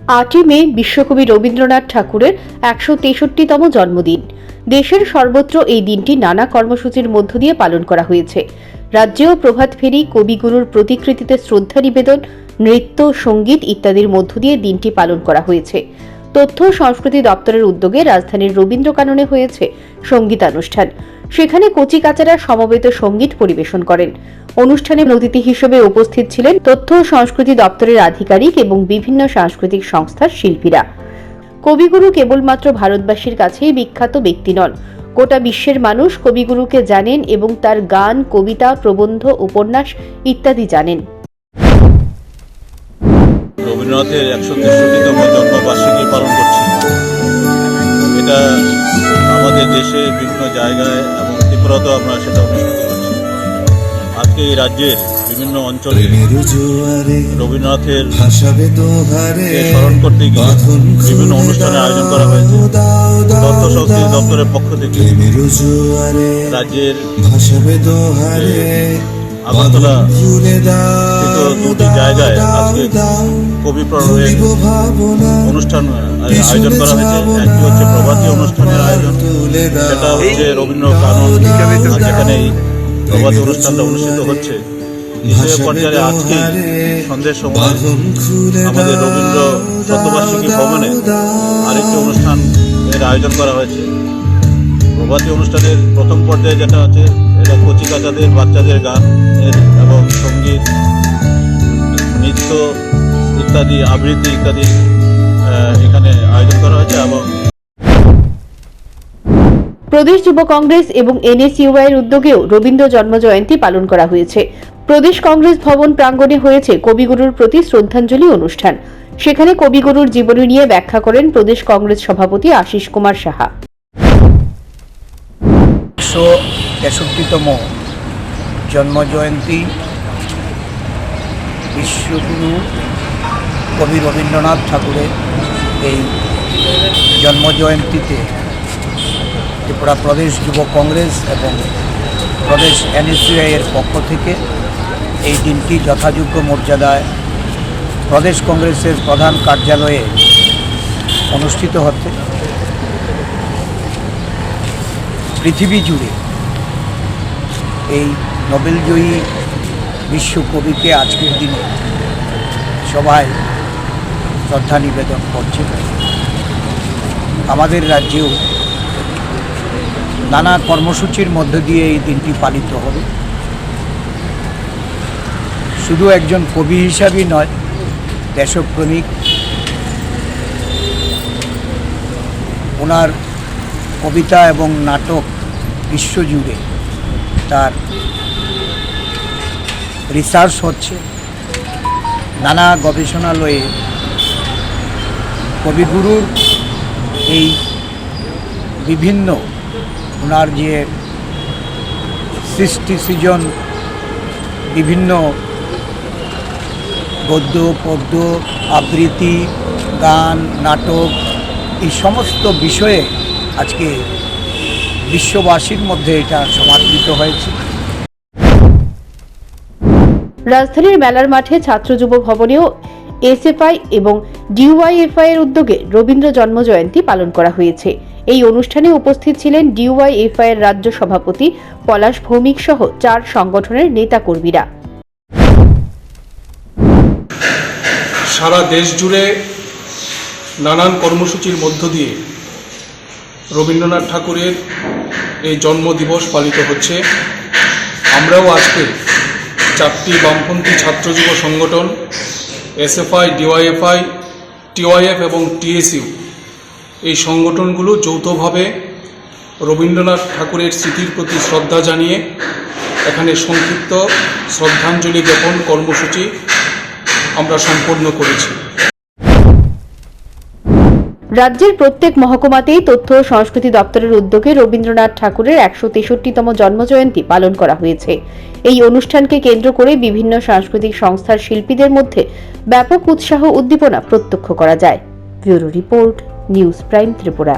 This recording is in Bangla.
8ই মে বিশ্বকবি রবীন্দ্রনাথ ঠাকুরের 163তম জন্মদিন। দেশের সর্বত্র এই দিনটি নানা কর্মসূচির মধ্য দিয়ে পালন করা হয়েছে। রাজ্যেও প্রভাত ফেরি, কবিগুরুর প্রতিকৃতিতে শ্রদ্ধা নিবেদন, নৃত্য, সঙ্গীত ইত্যাদির মধ্য দিয়ে দিনটি পালন করা হয়েছে। তথ্য ও সংস্কৃতি দপ্তরের উদ্যোগে রাজধানীর রবীন্দ্রকাননে হয়েছে সঙ্গীতানুষ্ঠান। সেখানে কচিকাচারা সমবেত সঙ্গীত পরিবেশন করেন। অনুষ্ঠানে অতিথি হিসেবে উপস্থিত ছিলেন তথ্য ও সংস্কৃতি দপ্তরের আধিকারিক এবং বিভিন্ন সাংস্কৃতিক সংস্থার শিল্পীরা। কবিগুরু কেবলমাত্র ভারতবাসীর কাছেই বিখ্যাত ব্যক্তি নন, গোটা বিশ্বের মানুষ কবিগুরুকে জানেন এবং তার গান, কবিতা, প্রবন্ধ, উপন্যাস ইত্যাদি জানেন। রবীন্দ্রনাথের 163তম জন্মবার্ষিকী পালন করছি। এটা আমাদের দেশে বিভিন্ন জায়গায় এবং ত্রিপুরাতেও আমরা সেটা অনুষ্ঠিত করছি। আজকে এই রাজ্যের বিভিন্ন অঞ্চলে রবীন্দ্রনাথের স্মরণ করতে গিয়ে বিভিন্ন অনুষ্ঠানের আয়োজন করা হয়েছে। তথ্য সংস্কৃতি দপ্তরের পক্ষ থেকে রাজ্যের আগরতলা দুটি জায়গায় আজকে কবি প্রণয়ের অনুষ্ঠান আয়োজন করা হয়েছে। একটি হচ্ছে প্রভাতী অনুষ্ঠানের আয়োজন, সেটা হচ্ছে রবীন্দ্র কানন, যেখানে এই প্রভাতী অনুষ্ঠানটা অনুষ্ঠিত হচ্ছে। দ্বিতীয় পর্যায়ে আজকে সন্ধ্যের সময় আমাদের রবীন্দ্র শতবার্ষিকী ভবনে আরেকটি অনুষ্ঠানের আয়োজন করা হয়েছে। প্রভাতী অনুষ্ঠানের প্রথম পর্যায়ে যেটা আছে, এটা কচিকাচাদের, বাচ্চাদের গান এবং সঙ্গীত, নৃত্য ইত্যাদি, আবৃত্তি ইত্যাদি এখানে আয়োজন করা হয়েছে। এবং প্রদেশ যুব কংগ্রেস এবং NSUI এর উদ্যোগেও রবীন্দ্র জন্মজয়ন্তী পালন করা হয়েছে। প্রদেশ কংগ্রেস ভবন প্রাঙ্গণে হয়েছে কবিগুরুর প্রতি শ্রদ্ধাঞ্জলি অনুষ্ঠান। সেখানে কবিগুরুর জীবনী নিয়ে ব্যাখ্যা করেন প্রদেশ কংগ্রেস সভাপতি আশিস কুমার সাহা। 163তম জন্মজয়ন্তী বিশ্বগুরু কবি রবীন্দ্রনাথ ঠাকুরের এই জন্মজয়ন্তীতে ত্রিপুরা প্রদেশ যুব কংগ্রেস এবং প্রদেশ NSUI এর পক্ষ থেকে এই দিনটি যথাযোগ্য মর্যাদায় প্রদেশ কংগ্রেসের প্রধান কার্যালয়ে অনুষ্ঠিত হচ্ছে। পৃথিবী জুড়ে এই নোবেলজয়ী বিশ্বকবিকে আজকের দিনে সবাই শ্রদ্ধা নিবেদন করছে। আমাদের রাজ্যেও নানা কর্মসূচির মধ্য দিয়ে এই দিনটি পালিত হবে। শুধু একজন কবি হিসাবেই নয়, দেশপ্রেমিক, ওনার কবিতা এবং নাটক বিশ্বজুড়ে তার রিসার্চ হচ্ছে। নানা গবেষণালয়ে কবিগুরুর এই বিভিন্ন ওনার যে সৃজন, বিভিন্ন গদ্য, পদ্য, আবৃত্তি, গান, নাটক, এই সমস্ত বিষয়ে আজকে বিশ্ববাসীর মধ্যে এটা সমাদৃত হয়েছে। রাজধানীর মেলার মাঠে ছাত্র যুব ভবনেও SFI এবং DYFI এর উদ্যোগে রবীন্দ্র জন্মজয়ন্তী পালন করা হয়েছে। এই অনুষ্ঠানে উপস্থিত ছিলেন DYFI এর রাজ্য সভাপতি পলাশ ভৌমিক সহ 4 সংগঠনের নেতাকর্মীরা। সারা দেশ জুড়ে নানান কর্মসূচির মধ্য দিয়ে রবীন্দ্রনাথ ঠাকুরের এই জন্মদিবস পালিত হচ্ছে। আমরাও আজকে 4টি বামপন্থী ছাত্র যুব সংগঠন SFI, DYFI, TYF এবং TSU এই সংগঠনগুলো যৌথভাবে রবীন্দ্রনাথ ঠাকুরের স্মৃতির প্রতি শ্রদ্ধা জানিয়ে এখানে সংক্ষিপ্ত শ্রদ্ধাঞ্জলি জ্ঞাপন কর্মসূচি আমরা সম্পন্ন করেছি। রাজ্যের প্রত্যেক মহকুমাতেই তথ্য ও সংস্কৃতি দপ্তরের উদ্যোগে রবীন্দ্রনাথ ঠাকুরের 163তম জন্মজয়ন্তী পালন করা হয়েছে। এই অনুষ্ঠানকে কেন্দ্র করে বিভিন্ন সাংস্কৃতিক সংস্থার শিল্পীদের মধ্যে ব্যাপক উৎসাহ উদ্দীপনা প্রত্যক্ষ করা যায়। Bureau report, news prime Tripura.